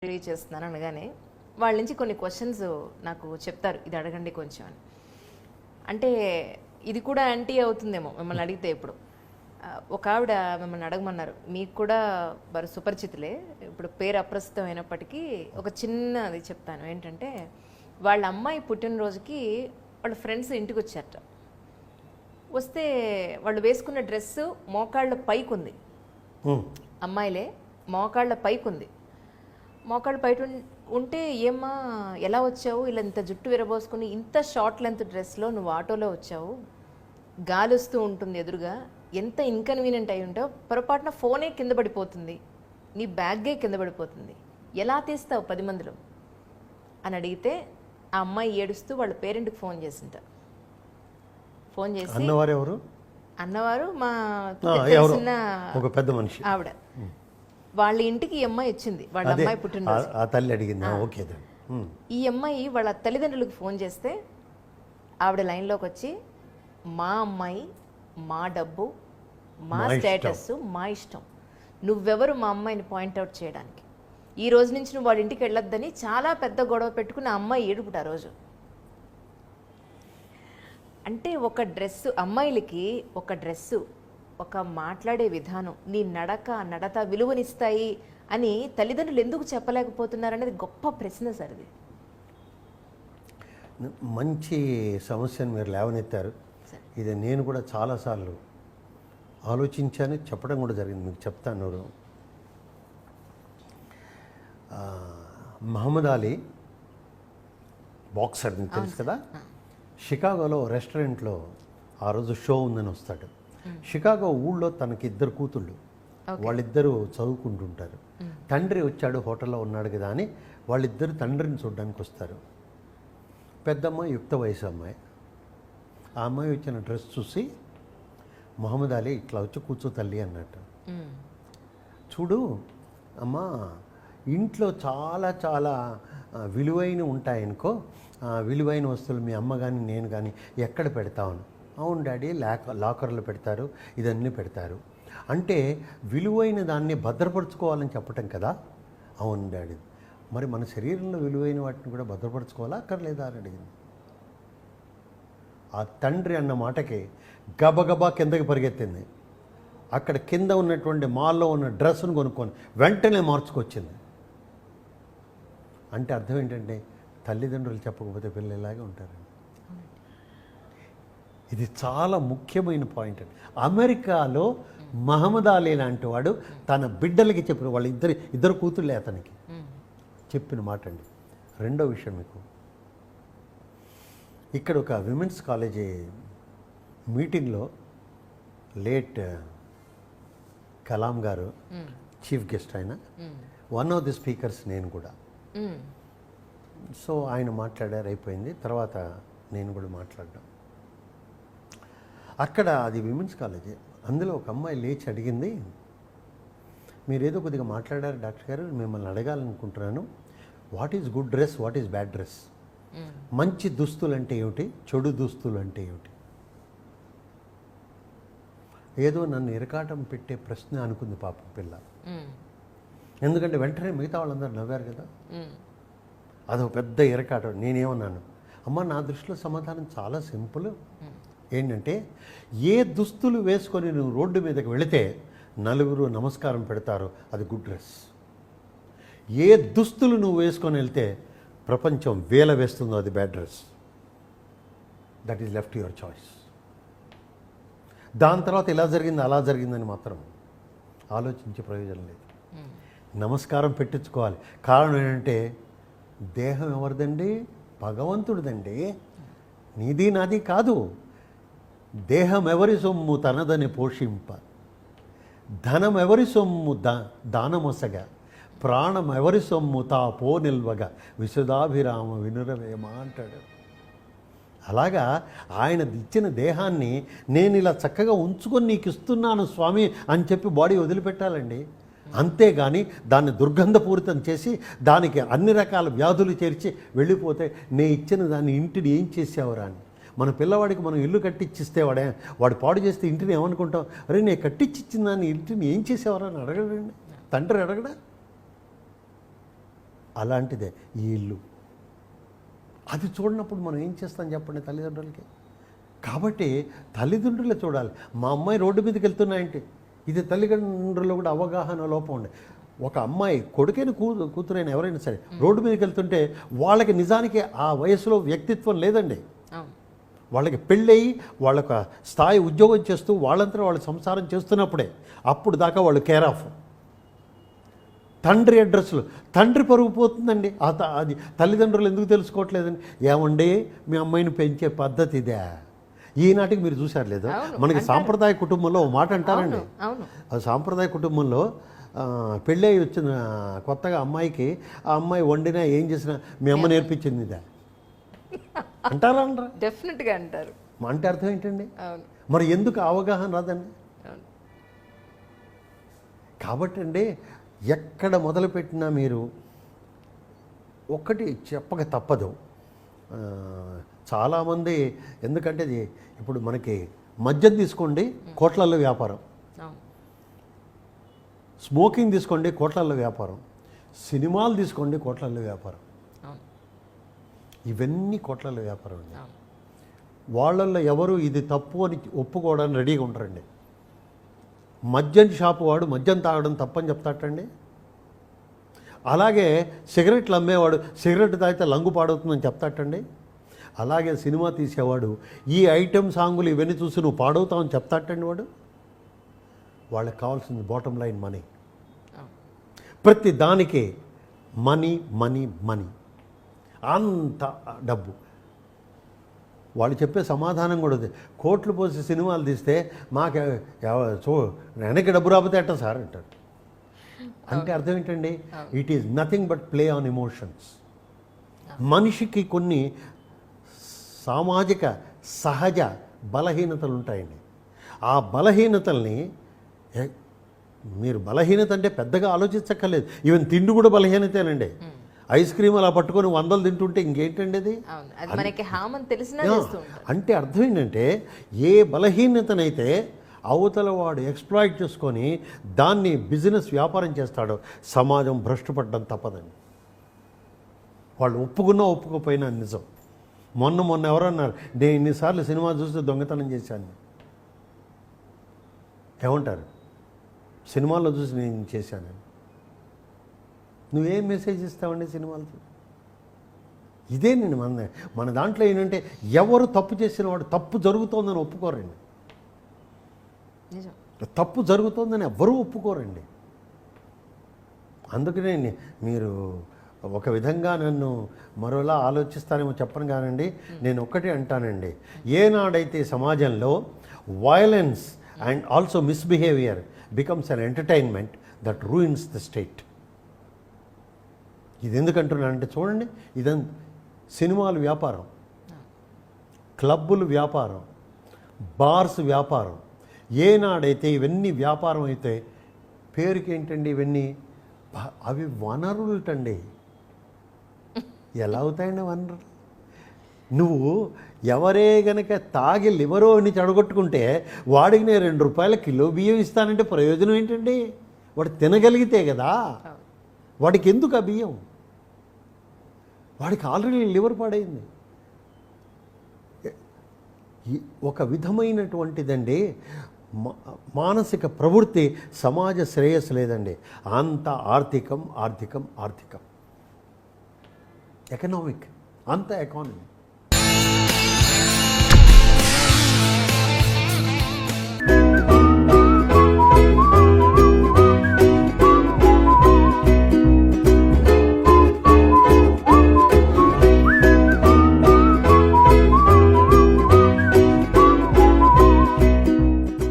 Ready చేస్తున్నాను అనగానే వాళ్ళ నుంచి కొన్ని క్వశ్చన్స్ నాకు చెప్తారు, ఇది అడగండి కొంచెం అని. అంటే ఇది కూడా యాంటీ అవుతుందేమో మిమ్మల్ని అడిగితే. ఇప్పుడు ఒక ఆవిడ మిమ్మల్ని అడగమన్నారు, మీకు కూడా వారు సుపరిచితులే, ఇప్పుడు పేరు అప్రస్తుతం అయినప్పటికీ ఒక చిన్నది చెప్తాను. ఏంటంటే వాళ్ళ అమ్మాయి పుట్టినరోజుకి వాళ్ళ ఫ్రెండ్స్ ఇంటికి వచ్చారట. వస్తే వాళ్ళు వేసుకున్న డ్రెస్సు మోకాళ్ళ పైకి ఉంది, అమ్మాయిలే మోకాళ్ళ పైకి ఉంది. మోకాళ్ళు బయట ఉంటే ఏమ్మా ఎలా వచ్చావు, ఇలా ఇంత జుట్టు విరబోసుకుని ఇంత షార్ట్ లెంత్ డ్రెస్లో నువ్వు ఆటోలో వచ్చావు, గాలి వస్తూ ఉంటుంది ఎదురుగా, ఎంత ఇన్కన్వీనియంట్ అయి ఉంటావు, పొరపాటున ఫోనే కింద పడిపోతుంది, నీ బ్యాగే కింద పడిపోతుంది, ఎలా తీస్తావు 10 మందిలో అని అడిగితే ఆ అమ్మాయి ఏడుస్తూ వాళ్ళ పేరెంట్కి ఫోన్ చేసింట. ఫోన్ చేసి అన్నవారు మా తెలిసిన ఒక పెద్ద మనిషి ఆవిడ, వాళ్ళ ఇంటికి ఈ అమ్మాయి వచ్చింది, వాళ్ళ అమ్మాయి పుట్టినరోజు. ఆ తల్లి అడిగింది. ఓకే. ఈ అమ్మాయి వాళ్ళ తల్లిదండ్రులకు ఫోన్ చేస్తే ఆవిడ లైన్లోకి వచ్చి, మా అమ్మాయి, మా డబ్బు, మా స్టేటస్, మా ఇష్టం, నువ్వెవరు మా అమ్మాయిని పాయింట్అవుట్ చేయడానికి, ఈ రోజు నుంచి నువ్వు వాళ్ళ ఇంటికి వెళ్ళొద్దని చాలా పెద్ద గొడవ పెట్టుకుని ఆ అమ్మాయి ఏడుపుట ఆ రోజు. అంటే ఒక డ్రెస్సు, అమ్మాయిలకి ఒక డ్రెస్సు, ఒక మాట్లాడే విధానం, నీ నడత విలువనిస్తాయి అని తల్లిదండ్రులు ఎందుకు చెప్పలేకపోతున్నారు అనేది గొప్ప ప్రశ్న సార్. ఇది మంచి సమస్యను మీరు లేవనెత్తారు. ఇది నేను కూడా చాలాసార్లు ఆలోచించాను, చెప్పడం కూడా జరిగింది. మీకు చెప్తాను. మహమ్మద్ అలీ బాక్సర్, మీకు తెలుసు కదా, షికాగోలో రెస్టారెంట్లో ఆ రోజు షో ఉందని వస్తాడు. షికాగో ఊళ్ళో తనకి 2 కూతుళ్ళు, వాళ్ళిద్దరూ చదువుకుంటుంటారు. తండ్రి వచ్చాడు, హోటల్లో ఉన్నాడు కదా అని వాళ్ళిద్దరు తండ్రిని చూడడానికి వస్తారు. పెద్దమ్మాయి యుక్త వయసు అమ్మాయి. ఆ అమ్మాయి వచ్చిన డ్రెస్ చూసి మహమ్మద్ అలీ ఇట్లా వచ్చి కూర్చో తల్లి అన్నట్టు. చూడు అమ్మా, ఇంట్లో చాలా చాలా విలువైన ఉంటాయనుకో, విలువైన వస్తువులు మీ అమ్మ కానీ నేను కానీ ఎక్కడ పెడతామని. అవును డాడీ, లాకర్లో పెడతారు, ఇదన్నీ పెడతారు. అంటే విలువైన దాన్ని భద్రపరచుకోవాలని చెప్పటం కదా. అవును డాడీ, మరి మన శరీరంలో విలువైన వాటిని కూడా భద్రపరచుకోవాలా అక్కర్లేదా అని అడిగింది. ఆ తండ్రి అన్న మాటకి గబగబా కిందకి పరిగెత్తింది. అక్కడ కింద ఉన్నటువంటి మాల్లో ఉన్న డ్రెస్సును కొనుక్కొని వెంటనే మార్చుకొచ్చింది. అంటే అర్థం ఏంటంటే తల్లిదండ్రులు చెప్పకపోతే పిల్లలు ఇలాగే ఉంటారండి. ఇది చాలా ముఖ్యమైన పాయింట్ అండి. అమెరికాలో మహమ్మద్ అలీ లాంటి వాడు తన బిడ్డలకి చెప్పిన, వాళ్ళ ఇద్దరు కూతుళ్ళే అతనికి చెప్పిన మాట అండి. రెండో విషయం, మీకు ఇక్కడ ఒక విమెన్స్ కాలేజీ మీటింగ్లో లేట్ కలాం గారు చీఫ్ గెస్ట్, ఆయన వన్ ఆఫ్ ది స్పీకర్స్, నేను కూడా. సో ఆయన మాట్లాడారు, అయిపోయింది. తర్వాత నేను కూడా మాట్లాడ్డాం. అక్కడ అది విమెన్స్ కాలేజీ. అందులో ఒక అమ్మాయి లేచి అడిగింది, మీరేదో కొద్దిగా మాట్లాడారు డాక్టర్ గారు, మిమ్మల్ని అడగాలనుకుంటున్నాను, what is good dress, what is bad dress, మంచి దుస్తులు అంటే ఏమిటి, చెడు దుస్తులు అంటే ఏమిటి. ఏదో నన్ను ఇరకాటం పెట్టే ప్రశ్న అనుకుంది పాపం పిల్ల. ఎందుకంటే వెంటనే మిగతా వాళ్ళందరూ నవ్వారు కదా. అదొక పెద్ద ఇరకాటం. నేనేమన్నాను, అమ్మ నా దృష్టిలో సమాధానం చాలా సింపుల్. ఏంటంటే, ఏ దుస్తులు వేసుకొని నువ్వు రోడ్డు మీదకి వెళితే నలుగురు నమస్కారం పెడతారో అది గుడ్ డ్రెస్. ఏ దుస్తులు నువ్వు వేసుకొని వెళ్తే ప్రపంచం వేల వేస్తుందో అది bad dress. That is left your choice. దాని తర్వాత ఇలా జరిగింది అలా జరిగిందని మాత్రం ఆలోచించే ప్రయోజనం లేదు. నమస్కారం పెట్టించుకోవాలి. కారణం ఏంటంటే, దేహం ఎవరిదండి? భగవంతుడిదండి, నీది నాది కాదు. దేహం ఎవరి సొమ్ము తనదని పోషింప, ధనం ఎవరి సొమ్ము దానమొసగ, ప్రాణం ఎవరి సొమ్ము తా పో నిల్వగా, విశుధాభిరామ వినురవేమ అంటాడు. అలాగా ఆయన ఇచ్చిన దేహాన్ని నేను ఇలా చక్కగా ఉంచుకొని నీకు ఇస్తున్నాను స్వామి అని చెప్పి బాడీ వదిలిపెట్టాలండి. అంతేగాని దాన్ని దుర్గంధపూరితం చేసి దానికి అన్ని రకాల వ్యాధులు చేర్చి వెళ్ళిపోతే నే ఇచ్చిన దాన్ని ఇంటిని ఏం చేసావురా అని. మన పిల్లవాడికి మనం ఇల్లు కట్టించిస్తే వాడు పాడు చేస్తే ఇంటిని ఏమనుకుంటాం, అరే నేను కట్టించిన దాన్ని ఇంటిని ఏం చేసేవారని అడగడండి తండ్రి, అడగడా? అలాంటిదే ఈ ఇల్లు. అది చూడనప్పుడు మనం ఏం చేస్తాం చెప్పండి తల్లిదండ్రులకి. కాబట్టి తల్లిదండ్రులే చూడాలి. మా అమ్మాయి రోడ్డు మీదకి వెళ్తున్నాయంటే ఇది తల్లిదండ్రులు కూడా అవగాహన లోపం ఉండే. ఒక అమ్మాయి కొడుకైన కూతురైన ఎవరైనా సరే రోడ్డు మీదకి వెళ్తుంటే వాళ్ళకి నిజానికి ఆ వయసులో వ్యక్తిత్వం లేదండి. వాళ్ళకి పెళ్ళయి వాళ్ళొక స్థాయి ఉద్యోగం చేస్తూ వాళ్ళంతా వాళ్ళు సంసారం చేస్తున్నప్పుడే అప్పుడు దాకా వాళ్ళు కేర్ ఆఫ్. తండ్రి అడ్రస్లు, తండ్రి పరుగు పోతుందండి. అది తల్లిదండ్రులు ఎందుకు తెలుసుకోవట్లేదండి? ఏమండి మీ అమ్మాయిని పెంచే పద్ధతి ఇదే. ఈనాటికి మీరు చూశారు లేదు, మనకి సాంప్రదాయ కుటుంబంలో ఓ మాట అంటారండి. అది సాంప్రదాయ కుటుంబంలో పెళ్ళి వచ్చిన కొత్తగా అమ్మాయికి ఆ అమ్మాయి వండినా ఏం చేసినా మీ అమ్మ నేర్పించింది ఇదే అంటారా? అనరా? డెఫినెట్గా అంటారు. అంటే అర్థం ఏంటండి? మరి ఎందుకు అవగాహన రాదండి? కాబట్టి అండి ఎక్కడ మొదలుపెట్టినా మీరు ఒక్కటి చెప్పక తప్పదు. చాలామంది ఎందుకంటే ఇప్పుడు మనకి మద్యం తీసుకోండి, కోట్లల్లో వ్యాపారం. స్మోకింగ్ తీసుకోండి, కోట్లల్లో వ్యాపారం. సినిమాలు తీసుకోండి, కోట్లల్లో వ్యాపారం. ఇవన్నీ కోట్లల్లో వ్యాపారం అండి. వాళ్ళల్లో ఎవరు ఇది తప్పు అని ఒప్పుకోవడానికి రెడీగా ఉంటారండి. మద్యం షాపు వాడు మద్యం తాగడం తప్పని చెప్తాటండి. అలాగే సిగరెట్లు అమ్మేవాడు సిగరెట్ తాగితే లంగు పాడవుతుందని చెప్తాటండి. అలాగే సినిమా తీసేవాడు ఈ ఐటెం సాంగులు ఇవన్నీ చూసి నువ్వు పాడవుతావని చెప్తాటండి. వాడు వాళ్ళకి కావాల్సింది బాటమ్ లైన్ మనీ. ప్రతి దానికి మనీ మనీ మనీ, అంత డబ్బు. వాళ్ళు చెప్పే సమాధానం కూడా ఉంది. కోట్లు పోసి సినిమాలు తీస్తే మాకు వెనక్కి డబ్బు రాకపోతే ఎట్టా సార్ అంటారు. అంటే అర్థం ఏంటండి? It is nothing but play on emotions. మనిషికి కొన్ని సామాజిక సహజ బలహీనతలు ఉంటాయండి. ఆ బలహీనతల్ని మీరు బలహీనత అంటే పెద్దగా ఆలోచించక్కర్లేదు. ఈవెన్ తిండి కూడా బలహీనతేనండి. ఐస్ క్రీమ్ అలా పట్టుకొని 100 తింటుంటే ఇంకేంటండి అది? అంటే అర్థం ఏంటంటే ఏ బలహీనతనైతే అవతల వాడు ఎక్స్ప్లాయిట్ చేసుకొని దాన్ని బిజినెస్ వ్యాపారం చేస్తాడో సమాజం భ్రష్టుపడడం తప్పదండి. వాళ్ళు ఒప్పుకున్నా ఒప్పుకోపోయినా నిజం. మొన్న ఎవరన్నారు, నేను ఇన్నిసార్లు సినిమా చూస్తే దొంగతనం చేశాను. ఏమంటారు? సినిమాల్లో చూసి నేను చేశాను. నువ్వేం మెసేజ్ ఇస్తావండి సినిమాలతో? ఇదే నేను మన దాంట్లో ఏంటంటే ఎవరు తప్పు చేసిన వాడు తప్పు జరుగుతోందని ఒప్పుకోరండి. తప్పు జరుగుతోందని ఎవ్వరూ ఒప్పుకోరండి. అందుకనే మీరు ఒక విధంగా నన్ను మరోలా ఆలోచిస్తానేమో చెప్పను కానండి, నేను ఒక్కటే అంటానండి. ఏనాడైతే సమాజంలో violence and also misbehaviour becomes an entertainment that ruins the state. ఇది ఎందుకంటున్నానంటే చూడండి, ఇదంతా సినిమాలు వ్యాపారం, క్లబ్బులు వ్యాపారం, బార్స్ వ్యాపారం. ఏనాడైతే ఇవన్నీ వ్యాపారం అయితే పేరుకి ఏంటండి ఇవన్నీ? అవి వనరులటండి. ఎలా అవుతాయండి వనరులు? నువ్వు ఎవరే గనక తాగి లివరో అని చెడగొట్టుకుంటే వాడికి నేను 2 రూపాయల కిలో బియ్యం ఇస్తానంటే ప్రయోజనం ఏంటండి? వాడు తినగలిగితే కదా. వాడికి ఎందుకు ఆ బియ్యం? వాడికి ఆల్రెడీ లివర్ పాడైంది. ఒక విధమైనటువంటిదండి మానసిక ప్రవృత్తి సమాజ శ్రేయస్సు లేదండి. అంత ఆర్థికం ఆర్థికం ఆర్థికం, ఎకనామిక్, అంత ఎకానమీ.